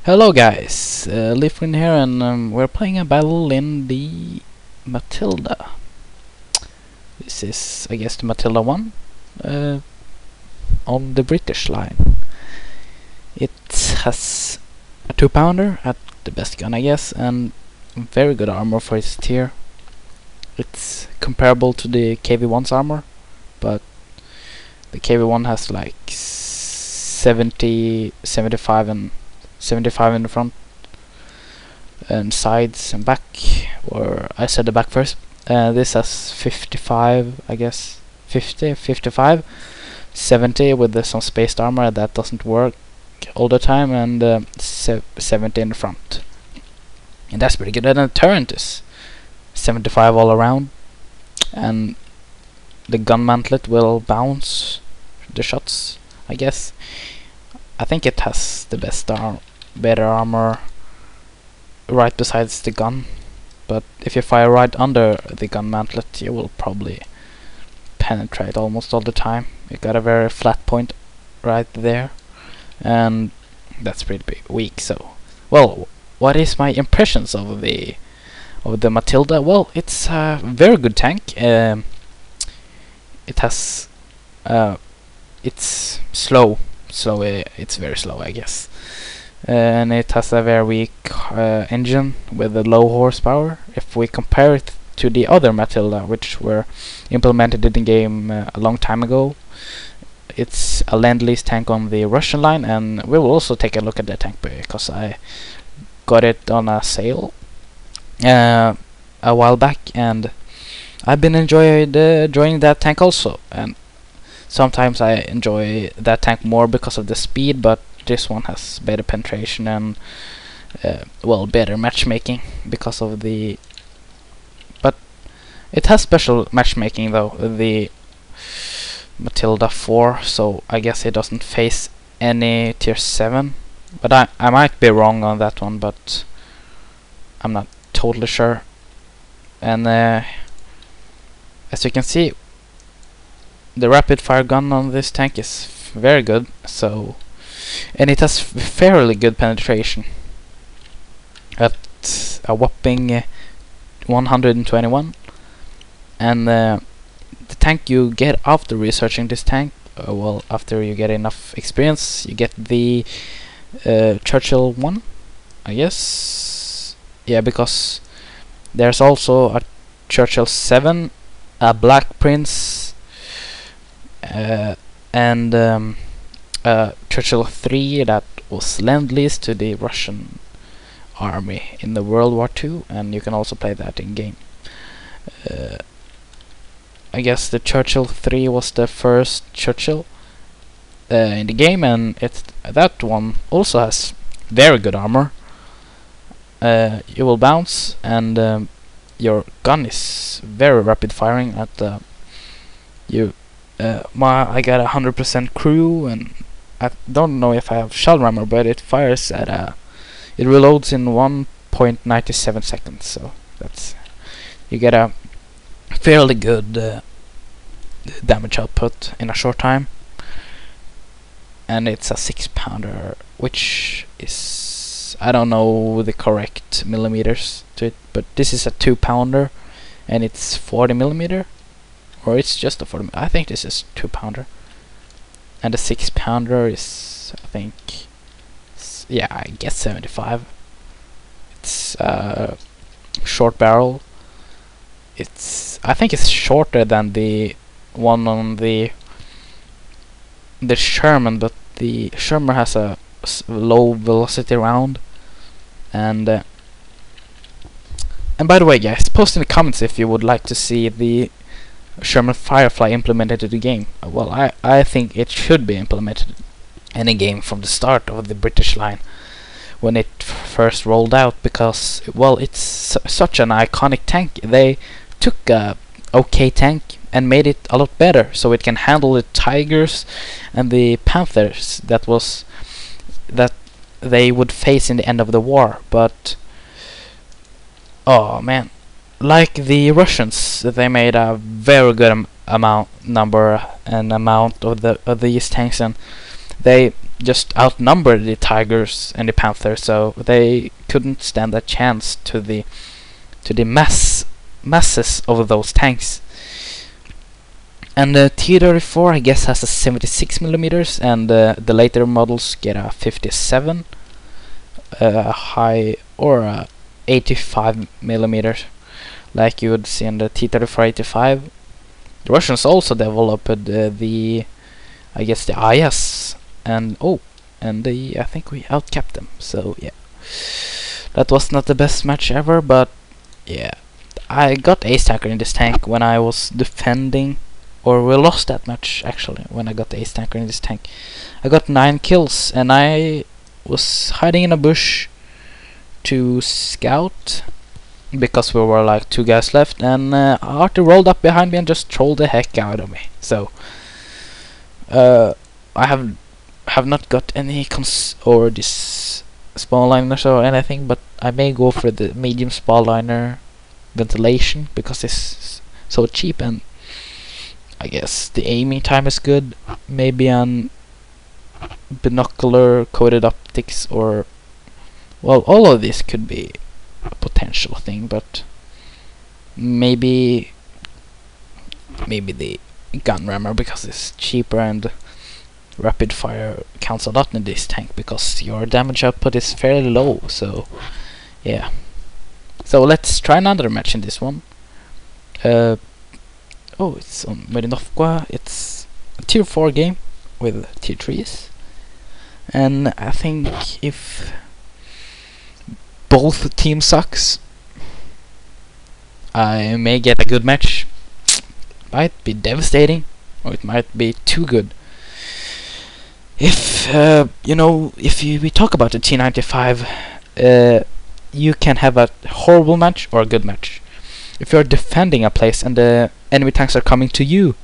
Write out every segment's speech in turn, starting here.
Hello guys, Leafwin here, and we're playing a battle in the Matilda. This is, I guess, the Matilda 1 on the British line. It has a 2-pounder at the best gun, I guess, and very good armor for its tier. It's comparable to the KV1's armor, but the KV1 has like 70, 75 and 75 in the front and sides and back, or I said the back first. This has 55, I guess, 50, 55, 70 with some spaced armor that doesn't work all the time, and 70 in the front, and that's pretty good. And the turret is 75 all around, and the gun mantlet will bounce the shots, I guess. I think it has the better armor right besides the gun, but if you fire right under the gun mantlet, you will probably penetrate almost all the time. You got a very flat point right there, and that's pretty weak. So, well, what is my impressions of the Matilda? Well, it's a very good tank. It has it's slow. It's very slow, I guess, and it has a very weak engine with a low horsepower. If we compare it to the other Matilda, which were implemented in the game a long time ago, it's a Lend-Lease tank on the Russian line, and we will also take a look at the tank because I got it on a sale a while back, and I've been enjoying that tank also. And sometimes I enjoy that tank more because of the speed, but this one has better penetration and well, better matchmaking because of the. But it has special matchmaking though, the Matilda 4, so I guess it doesn't face any tier 7. But I might be wrong on that one, but I'm not totally sure. And as you can see, the rapid fire gun on this tank is very good, so, and it has fairly good penetration at a whopping 121. And the tank you get after researching this tank, well, after you get enough experience, you get the Churchill 1, I guess. Yeah, because there's also a Churchill 7, a Black Prince, and Churchill 3 that was Lend-Lease to the Russian army in the World War II, and you can also play that in game. I guess the Churchill 3 was the first Churchill in the game, and that one also has very good armor. You will bounce, and your gun is very rapid firing at I got 100% crew, and I don't know if I have shell rammer, but it fires at it reloads in 1.97 seconds, so that's, you get a fairly good damage output in a short time. And it's a 6-pounder, which is, I don't know the correct millimeters to it, but this is a 2-pounder, and it's 40 millimeter. Or it's just a 40. I think this is 2-pounder, and the 6-pounder is, I think, yeah, I guess 75. It's short barrel. I think it's shorter than the one on the Sherman, but the Sherman has a low velocity round. And by the way, guys, post in the comments if you would like to see the Sherman Firefly implemented in the game. Well, I think it should be implemented in a game from the start of the British line when it first rolled out, because, well, it's such an iconic tank. They took a okay tank and made it a lot better, so it can handle the Tigers and the Panthers that they would face in the end of the war. But oh man, like the Russians, they made a very good amount of these tanks, and they just outnumbered the tigers and the panthers, so they couldn't stand a chance to the masses of those tanks. And the T-34 I guess has a 76 millimeters, and the later models get a 57 high or a 85 millimeters, like you would see in the T-34-85. The Russians also developed the I guess the IS, and I think we outcapped them. So yeah, that was not the best match ever, but yeah, I got ace tanker in this tank when I was defending, or we lost that match actually when I got the ace tanker in this tank. I got 9 kills, and I was hiding in a bush to scout because we were like 2 guys left, and Arthur rolled up behind me and just trolled the heck out of me. So I have not got any or this spawn liners or anything, but I may go for the medium spawn liner ventilation because it's so cheap, and I guess the aiming time is good. Maybe on binocular coated optics, or well, all of this could be a potential thing, but maybe the gun rammer because it's cheaper, and rapid fire counts a lot in this tank because your damage output is fairly low. So yeah, so let's try another match in this one. It's on Marinovka. It's a tier 4 game with tier 3s, and I think if both teams sucks, I may get a good match. Might be devastating, or it might be too good. If we talk about the T95, you can have a horrible match or a good match. If you're defending a place and the enemy tanks are coming to you,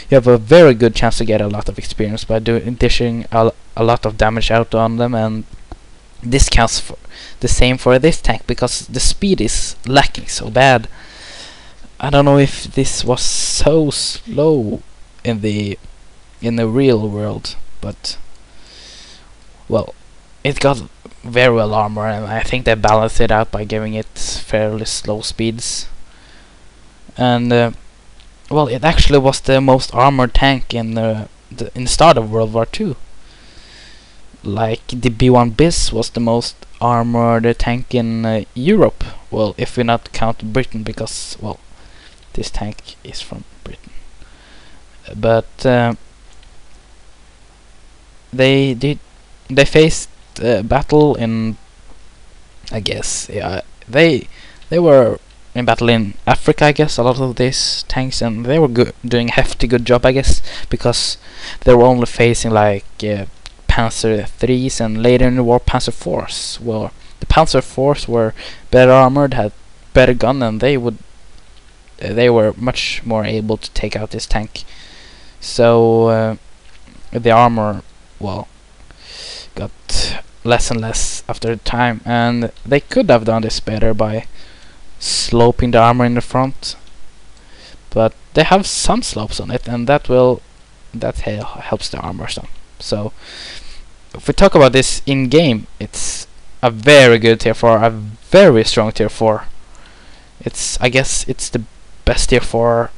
you have a very good chance to get a lot of experience by dishing a lot of damage out on them, and this counts for the same for this tank because the speed is lacking so bad. I don't know if this was so slow in the real world, but well, it got very well armor, and I think they balanced it out by giving it fairly slow speeds. And well, it actually was the most armored tank in the start of World War II. Like the B1 Biz was the most armored tank in Europe. Well, if we not count Britain, because well, this tank is from Britain. But they faced battle in, I guess, yeah, they were in battle in Africa, I guess, a lot of these tanks, and they were doing a hefty good job, I guess, because they were only facing like Panzer 3s, and later in the war Panzer 4s. Well, the Panzer 4s were better armored, had better gun, and they were much more able to take out this tank. So the armor, well, got less and less after time, and they could have done this better by sloping the armor in the front, but they have some slopes on it, and that helps the armor some. So if we talk about this in game, it's a very good tier 4, a very strong tier 4. I guess it's the best tier 4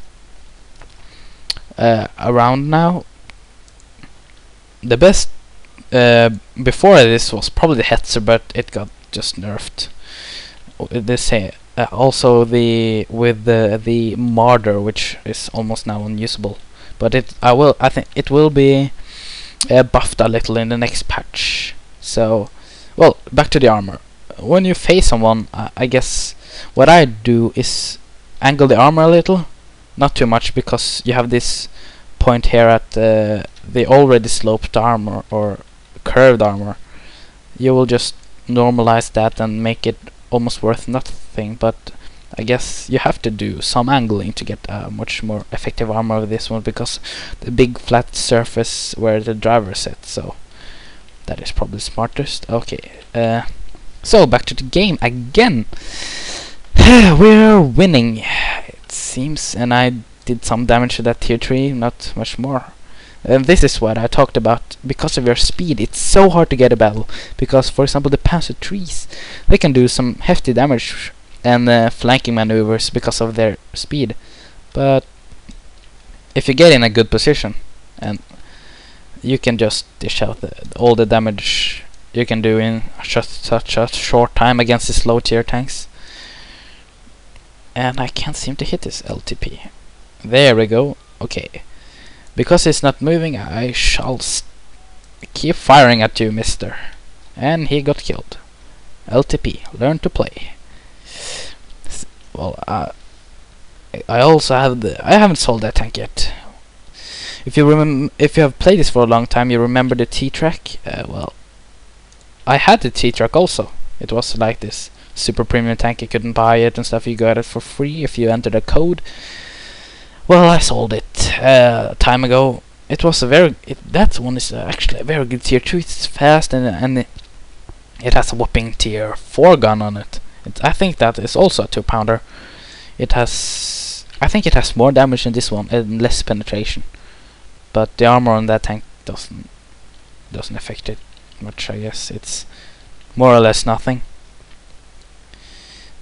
around now. The best before this was probably the Hetzer, but it got just nerfed. They say also with the Marder, which is almost now unusable, but I think it will be buffed a little in the next patch. So, well, back to the armor. When you face someone, I guess what I do is angle the armor a little, not too much, because you have this point here at the already sloped armor or curved armor. You will just normalize that and make it almost worth nothing, but I guess you have to do some angling to get a much more effective armor with this one, because the big flat surface where the driver sits, so that is probably smartest. Okay, so back to the game again. We're winning, it seems, and I did some damage to that tier 3, not much more. And this is what I talked about. Because of your speed, it's so hard to get a battle. Because, for example, the Panzer trees, they can do some hefty damage and flanking maneuvers because of their speed. But if you get in a good position, and you can just dish out all the damage you can do in such a short time against these low tier tanks. And I can't seem to hit this LTP. There we go. Okay. Because it's not moving, I shall keep firing at you, mister. And he got killed. LTP, learn to play. Well, I also have I haven't sold that tank yet. If you have played this for a long time, you remember the T-Track. Well, I had the T-Track also. It was like this super premium tank. You couldn't buy it and stuff. You got it for free if you entered a code. Well, I sold it time ago. It was a that one is actually a very good tier 2. It's fast and it has a whopping tier 4 gun on it. I think that is also a 2-pounder. I think it has more damage than this one and less penetration. But the armor on that tank doesn't affect it much. I guess it's more or less nothing.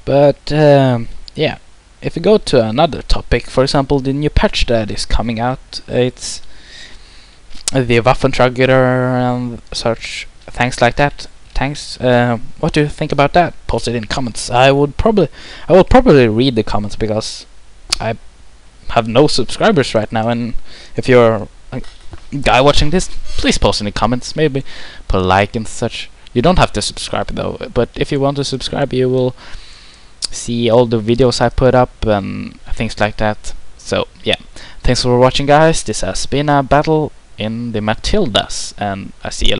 But yeah, if we go to another topic, for example, the new patch that is coming out, it's the Waffentrager and such things like that. Thanks. What do you think about that? Post it in comments. I will probably read the comments because I have no subscribers right now, and if you're a guy watching this, please post in the comments. Maybe put a like and such. You don't have to subscribe though, but if you want to subscribe, you will see all the videos I put up and things like that. So yeah, thanks for watching, guys. This has been a battle in the Matildas, and I see you